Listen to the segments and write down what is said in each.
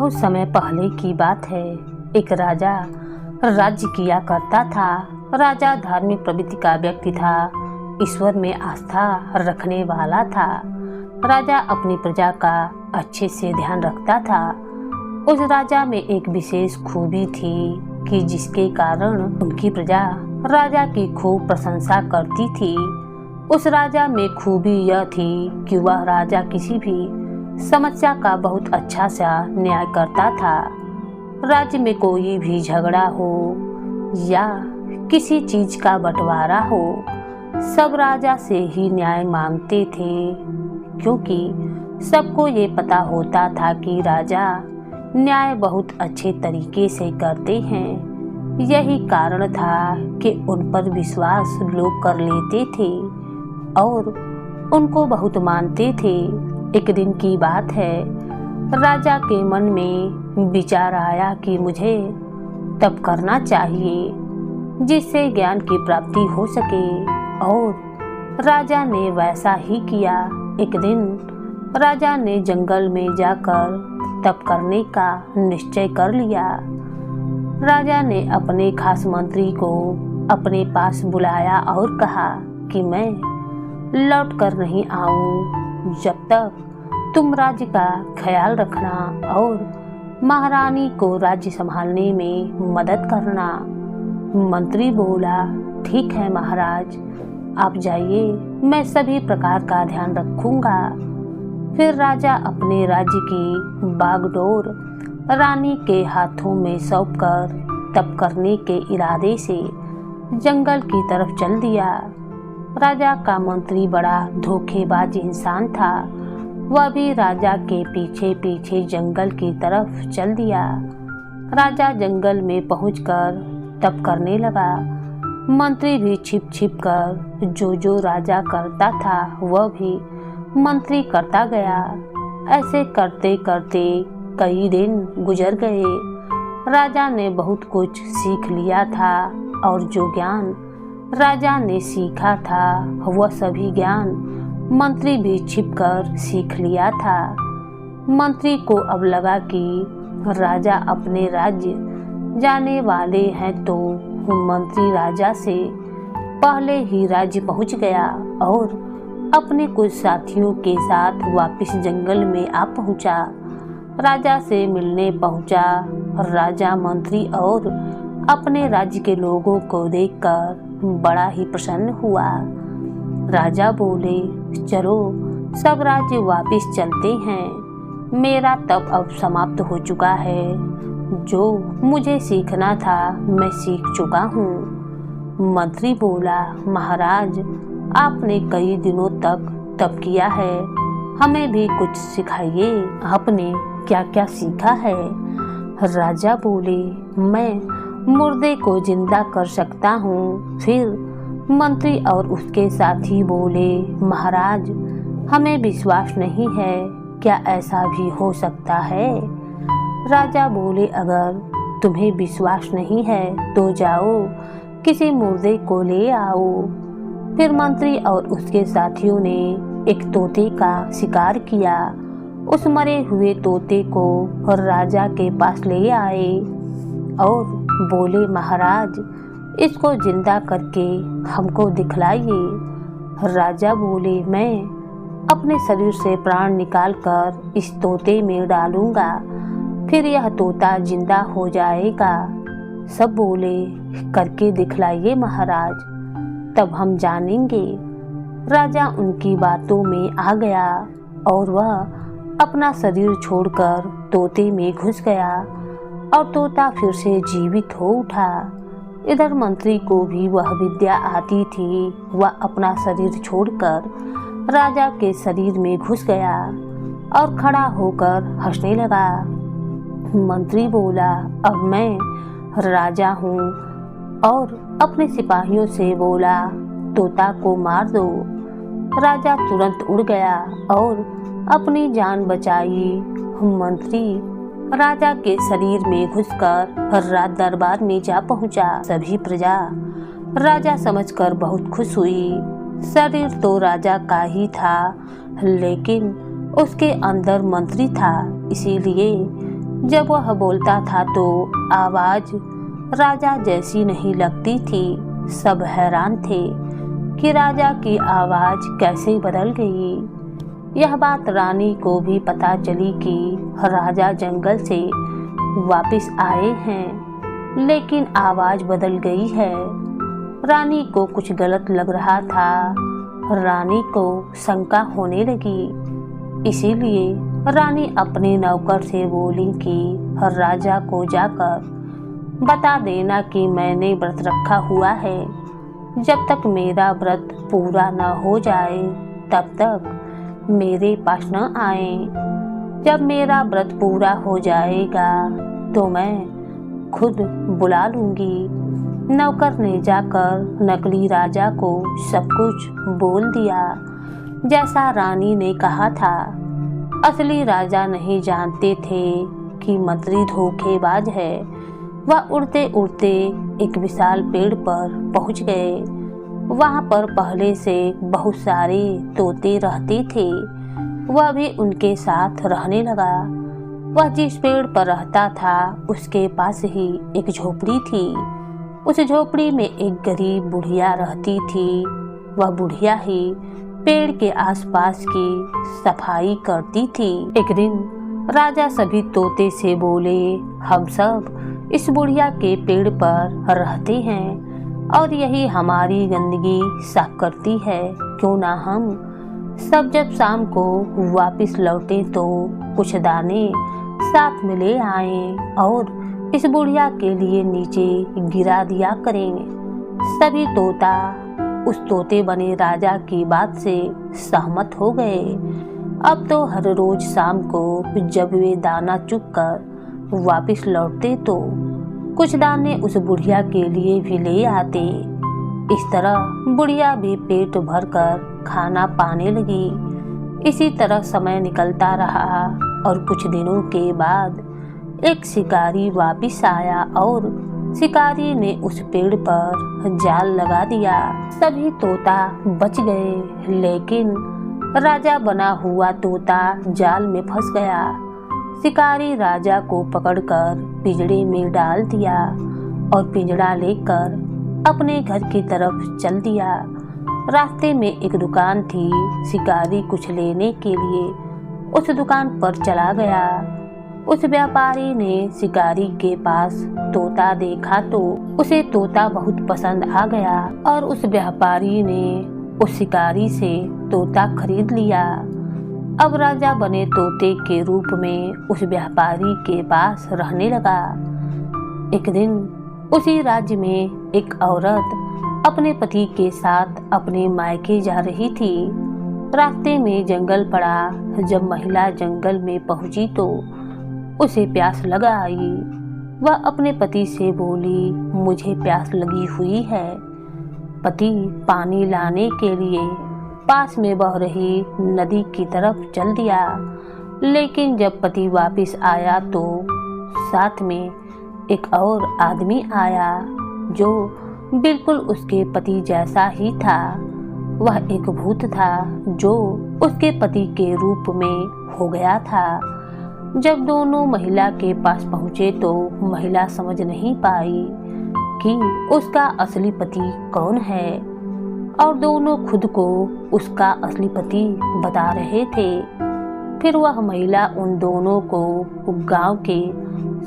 बहुत समय पहले की बात है। एक राजा राज्य किया करता था। राजा धार्मिक प्रवृत्ति का व्यक्ति था, ईश्वर में आस्था रखने वाला था। राजा अपनी प्रजा का अच्छे से ध्यान रखता था। उस राजा में एक विशेष खूबी थी कि जिसके कारण उनकी प्रजा राजा की खूब प्रशंसा करती थी। उस राजा में खूबी यह थी कि वह राजा किसी भी समस्या का बहुत अच्छा सा न्याय करता था। राज्य में कोई भी झगड़ा हो या किसी चीज का बंटवारा हो, सब राजा से ही न्याय मांगते थे, क्योंकि सबको ये पता होता था कि राजा न्याय बहुत अच्छे तरीके से करते हैं। यही कारण था कि उन पर विश्वास लोग कर लेते थे और उनको बहुत मानते थे। एक दिन की बात है, राजा के मन में विचार आया कि मुझे तप करना चाहिए जिससे ज्ञान की प्राप्ति हो सके, और राजा ने वैसा ही किया। एक दिन राजा ने जंगल में जाकर तप करने का निश्चय कर लिया। राजा ने अपने खास मंत्री को अपने पास बुलाया और कहा कि मैं लौट कर नहीं आऊं जब तक तुम राज्य का ख्याल रखना और महारानी को राज्य संभालने में मदद करना। मंत्री बोला, ठीक है महाराज, आप जाइए, मैं सभी प्रकार का ध्यान रखूंगा। फिर राजा अपने राज्य की बागडोर रानी के हाथों में सौंपकर तप करने के इरादे से जंगल की तरफ चल दिया। राजा का मंत्री बड़ा धोखेबाज इंसान था। वह भी राजा के पीछे पीछे जंगल की तरफ चल दिया। राजा जंगल में पहुंचकर तप करने लगा। मंत्री भी छिप छिप कर जो राजा करता था वह भी मंत्री करता गया। ऐसे करते करते कई दिन गुजर गए। राजा ने बहुत कुछ सीख लिया था और जो ज्ञान राजा ने सीखा था वह सभी ज्ञान मंत्री भी छिपकर सीख लिया था। मंत्री को अब लगा कि राजा अपने राज्य जाने वाले हैं, तो मंत्री राजा से पहले ही राज्य पहुंच गया और अपने कुछ साथियों के साथ वापस जंगल में आ पहुंचा। राजा से मिलने पहुंचा। राजा मंत्री और अपने राज्य के लोगों को देखकर बड़ा ही प्रसन्न हुआ। राजा बोले, चलो सब राज्य वापस चलते हैं। मेरा तप अब समाप्त हो चुका है। जो मुझे सीखना था मैं सीख चुका हूँ। मंत्री बोला, महाराज, आपने कई दिनों तक तप किया है, हमें भी कुछ सिखाइए। आपने क्या क्या सीखा है? राजा बोले, मैं मुर्दे को जिंदा कर सकता हूँ। फिर मंत्री और उसके साथी बोले, महाराज, हमें विश्वास नहीं है, क्या ऐसा भी हो सकता है? राजा बोले, अगर तुम्हें विश्वास नहीं है तो जाओ किसी मुर्दे को ले आओ। फिर मंत्री और उसके साथियों ने एक तोते का शिकार किया। उस मरे हुए तोते को राजा के पास ले आए और बोले, महाराज, इसको जिंदा करके हमको दिखलाइए। राजा बोले, मैं अपने शरीर से प्राण निकालकर इस तोते में डालूंगा, फिर यह तोता जिंदा हो जाएगा। सब बोले, करके दिखलाइए महाराज, तब हम जानेंगे। राजा उनकी बातों में आ गया और वह अपना शरीर छोड़कर तोते में घुस गया और तोता फिर से जीवित हो उठा। इधर मंत्री को भी वह विद्या आती थी। वह अपना शरीर छोड़कर राजा के शरीर में घुस गया और खड़ा होकर हंसने लगा। मंत्री बोला, अब मैं राजा हूँ, और अपने सिपाहियों से बोला, तोता को मार दो। राजा तुरंत उड़ गया और अपनी जान बचाई। मंत्री राजा के शरीर में घुसकर राज दरबार में जा पहुंचा। सभी प्रजा राजा समझकर बहुत खुश हुई। शरीर तो राजा का ही था, लेकिन उसके अंदर मंत्री था, इसीलिए जब वह बोलता था तो आवाज राजा जैसी नहीं लगती थी। सब हैरान थे कि राजा की आवाज कैसे बदल गई। यह बात रानी को भी पता चली कि राजा जंगल से वापस आए हैं, लेकिन आवाज बदल गई है। रानी को कुछ गलत लग रहा था। रानी को शंका होने लगी। इसीलिए रानी अपने नौकर से बोली कि राजा को जाकर बता देना कि मैंने व्रत रखा हुआ है। जब तक मेरा व्रत पूरा न हो जाए तब तक मेरे पास न आए। जब मेरा व्रत पूरा हो जाएगा तो मैं खुद बुला लूंगी। नौकर ने जाकर नकली राजा को सब कुछ बोल दिया जैसा रानी ने कहा था। असली राजा नहीं जानते थे कि मंत्री धोखेबाज है। वह उड़ते उड़ते एक विशाल पेड़ पर पहुंच गए। वहां पर पहले से बहुत सारे तोते रहते थे। वह भी उनके साथ रहने लगा। वह जिस पेड़ पर रहता था उसके पास ही एक झोपड़ी थी। उस झोपड़ी में एक गरीब बुढ़िया रहती थी। वह बुढ़िया ही पेड़ के आसपास की सफाई करती थी। एक दिन राजा सभी तोते से बोले, हम सब इस बुढ़िया के पेड़ पर रहते हैं और यही हमारी गंदगी साफ करती है। क्यों ना हम सब जब शाम को वापस लौटे तो कुछ दाने साथ में ले आए और इस बुढ़िया के लिए नीचे गिरा दिया करें। सभी तोता उस तोते बने राजा की बात से सहमत हो गए। अब तो हर रोज शाम को जब वे दाना चुग कर वापस लौटते तो कुछ दाने उस बुढ़िया के लिए भी ले आते। इस तरह बुढ़िया भी पेट भर कर खाना पाने लगी। इसी तरह समय निकलता रहा और कुछ दिनों के बाद एक शिकारी वापस आया और शिकारी ने उस पेड़ पर जाल लगा दिया। सभी तोता बच गए, लेकिन राजा बना हुआ तोता जाल में फंस गया। शिकारी राजा को पकड़कर पिंजड़े में डाल दिया और पिंजड़ा लेकर अपने घर की तरफ चल दिया। रास्ते में एक दुकान थी। शिकारी कुछ लेने के लिए उस दुकान पर चला गया। उस व्यापारी ने शिकारी के पास तोता देखा तो उसे तोता बहुत पसंद आ गया और उस व्यापारी ने उस शिकारी से तोता खरीद लिया। अब राजा बने तोते के रूप में उस व्यापारी के पास रहने लगा। एक दिन उसी राज्य में एक औरत अपने पति के साथ अपने मायके जा रही थी। रास्ते में जंगल पड़ा। जब महिला जंगल में पहुंची तो उसे प्यास लगा आई। वह अपने पति से बोली, मुझे प्यास लगी हुई है। पति पानी लाने के लिए पास में बह रही नदी की तरफ चल दिया, लेकिन जब पति वापस आया तो साथ में एक और आदमी आया जो बिल्कुल उसके पति जैसा ही था। वह एक भूत था जो उसके पति के रूप में हो गया था। जब दोनों महिला के पास पहुंचे तो महिला समझ नहीं पाई कि उसका असली पति कौन है और दोनों खुद को उसका असली पति बता रहे थे। फिर वह महिला उन दोनों को गांव के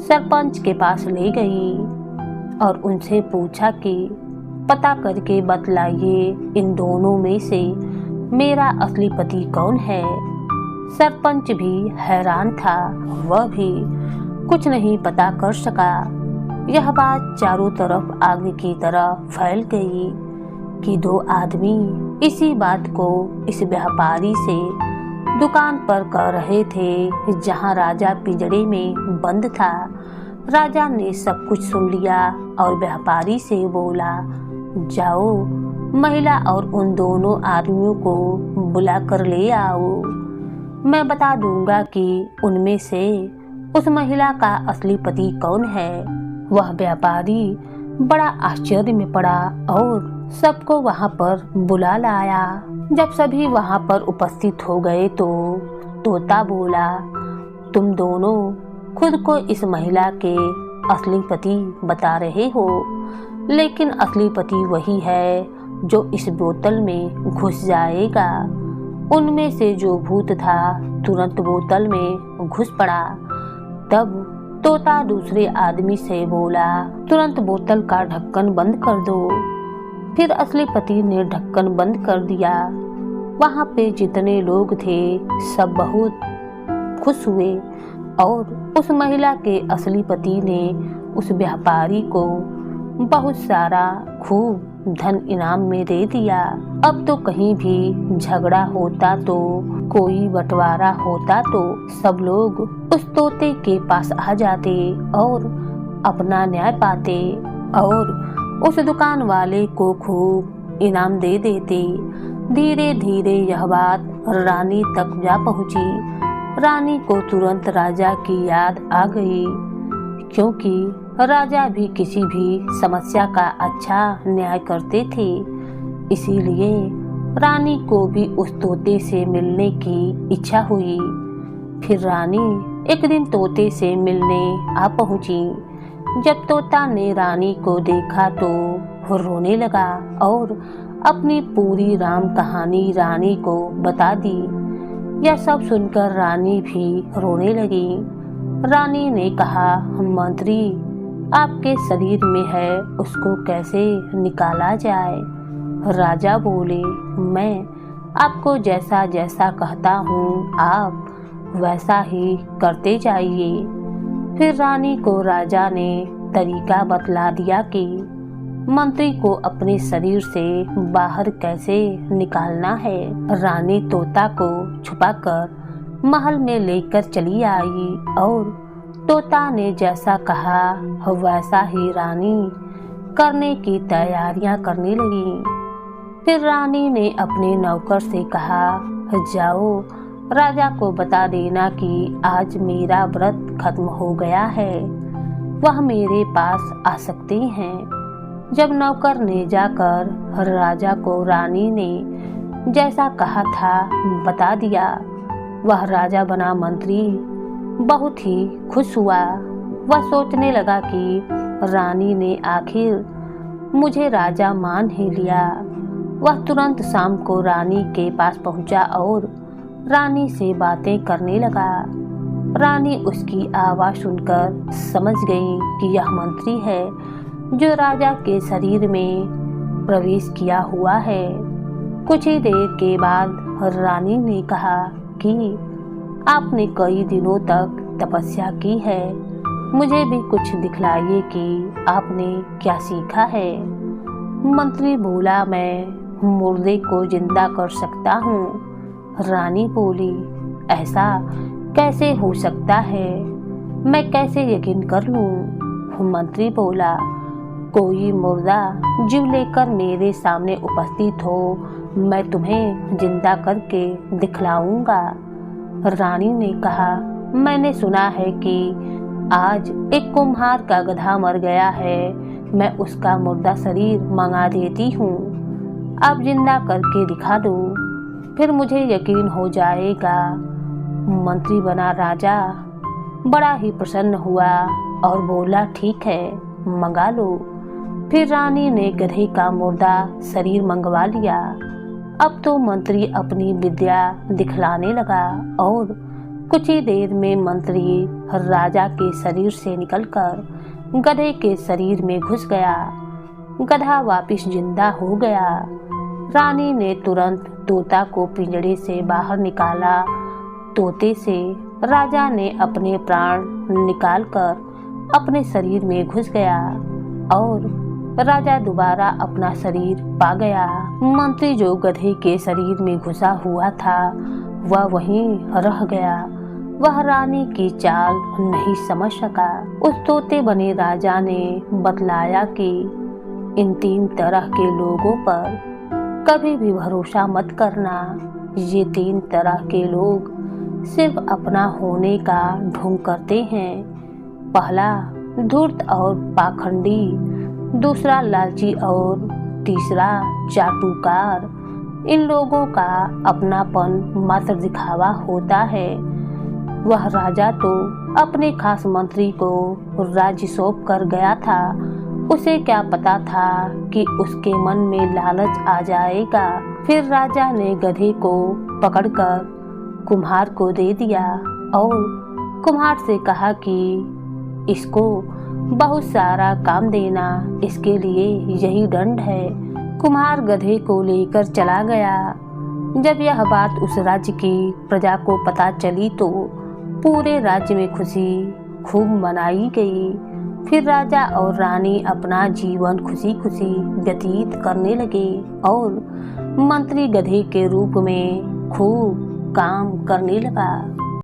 सरपंच के पास ले गई और उनसे पूछा कि पता करके बतलाइए इन दोनों में से मेरा असली पति कौन है। सरपंच भी हैरान था। वह भी कुछ नहीं पता कर सका। यह बात चारों तरफ आग की तरह फैल गई कि दो आदमी इसी बात को इस व्यापारी से दुकान पर कह रहे थे जहां राजा पिंजड़े में बंद था। राजा ने सब कुछ सुन लिया और व्यापारी से बोला, जाओ महिला और उन दोनों आदमियों को बुला कर ले आओ। मैं बता दूंगा कि उनमें से उस महिला का असली पति कौन है। वह व्यापारी बड़ा आश्चर्य में पड़ा और सबको वहां पर बुला लाया। जब सभी वहां पर उपस्थित हो गए तो तोता बोला, तुम दोनों खुद को इस महिला के असली पति बता रहे हो, लेकिन असली पति वही है जो इस बोतल में घुस जाएगा। उनमें से जो भूत था तुरंत बोतल में घुस पड़ा। तब तोता दूसरे आदमी से बोला, तुरंत बोतल का ढक्कन बंद कर दो। फिर असली पति ने ढक्कन बंद कर दिया। वहां पे जितने लोग थे सब बहुत खुश हुए और उस महिला के असली पति ने उस व्यापारी को बहुत सारा खूब धन इनाम में दे दिया। अब तो कहीं भी झगड़ा होता तो कोई बंटवारा होता तो सब लोग उस तोते के पास आ जाते और अपना न्याय पाते और उस दुकान वाले को खूब इनाम दे देते। धीरे धीरे यह बात रानी तक जा पहुंची। रानी को तुरंत राजा की याद आ गई, क्योंकि राजा भी किसी भी समस्या का अच्छा न्याय करते थे। इसीलिए रानी को भी उस तोते से मिलने की इच्छा हुई। फिर रानी एक दिन तोते से मिलने आ पहुंची। जब तोता ने रानी को देखा तो वो रोने लगा और अपनी पूरी राम कहानी रानी को बता दी। यह सब सुनकर रानी भी रोने लगी। रानी ने कहा, मंत्री आपके शरीर में है, उसको कैसे निकाला जाए? राजा बोले, मैं आपको जैसा जैसा कहता हूँ आप वैसा ही करते जाइए। फिर रानी को राजा ने तरीका बतला दिया कि मंत्री को अपने शरीर से बाहर कैसे निकालना है। रानी तोता को छुपाकर महल में लेकर चली आई और तोता ने जैसा कहा वैसा ही रानी करने की तैयारियां करने लगी। फिर रानी ने अपने नौकर से कहा, जाओ राजा को बता देना कि आज मेरा व्रत खत्म हो गया है, वह मेरे पास आ सकते हैं। जब नौकर ने जाकर राजा को रानी ने जैसा कहा था बता दिया, वह राजा बना मंत्री बहुत ही खुश हुआ। वह सोचने लगा कि रानी ने आखिर मुझे राजा मान ही लिया। वह तुरंत शाम को रानी के पास पहुंचा और रानी से बातें करने लगा। रानी उसकी आवाज़ सुनकर समझ गई कि यह मंत्री है जो राजा के शरीर में प्रवेश किया हुआ है। कुछ ही देर के बाद रानी ने कहा कि आपने कई दिनों तक तपस्या की है, मुझे भी कुछ दिखलाइए कि आपने क्या सीखा है। मंत्री बोला, मैं मुर्दे को जिंदा कर सकता हूँ। रानी बोली, ऐसा कैसे हो सकता है, मैं कैसे यकीन कर लूँ? मंत्री बोला, कोई मुर्दा जीव लेकर मेरे सामने उपस्थित हो, मैं तुम्हें जिंदा करके दिखलाऊंगा। रानी ने कहा, मैंने सुना है कि आज एक कुम्हार का गधा मर गया है, मैं उसका मुर्दा शरीर मंगा देती हूँ, आप जिंदा करके दिखा दो, फिर मुझे यकीन हो जाएगा। मंत्री बना राजा बड़ा ही प्रसन्न हुआ और बोला, ठीक है मंगा लो। फिर रानी ने गधे का मुर्दा शरीर मंगवा लिया। अब तो मंत्री अपनी विद्या दिखलाने लगा और कुछ ही देर में मंत्री राजा के शरीर से निकलकर गधे के शरीर में घुस गया। गधा वापिस जिंदा हो गया। रानी ने तुरंत तोता को पिंजरे से बाहर निकाला। तोते से राजा ने अपने प्राण निकालकर अपने शरीर में घुस गया और राजा दोबारा अपना शरीर पा गया। मंत्री जो गधे के शरीर में घुसा हुआ था वह वहीं रह गया। वह रानी की चाल नहीं समझ सका। उस तोते बने राजा ने बतलाया कि इन 3 तरह के लोगों पर कभी भी भरोसा मत करना। ये 3 तरह के लोग सिर्फ अपना होने का ढोंग करते हैं। पहला धूर्त और पाखंडी, दूसरा लालची और तीसरा चाटुकार। इन लोगों का अपनापन मात्र दिखावा होता है। वह राजा तो अपने खास मंत्री को राज्य सौंप कर गया था। उसे क्या पता था कि उसके मन में लालच आ जाएगा। फिर राजा ने गधे को पकड़कर कुम्हार को दे दिया और कुम्हार से कहा कि इसको बहुत सारा काम देना, इसके लिए यही दंड है। कुम्हार गधे को लेकर चला गया। जब यह बात उस राज्य की प्रजा को पता चली तो पूरे राज्य में खुशी खूब मनाई गई। फिर राजा और रानी अपना जीवन खुशी खुशी व्यतीत करने लगे और मंत्री गधे के रूप में खूब काम करने लगा।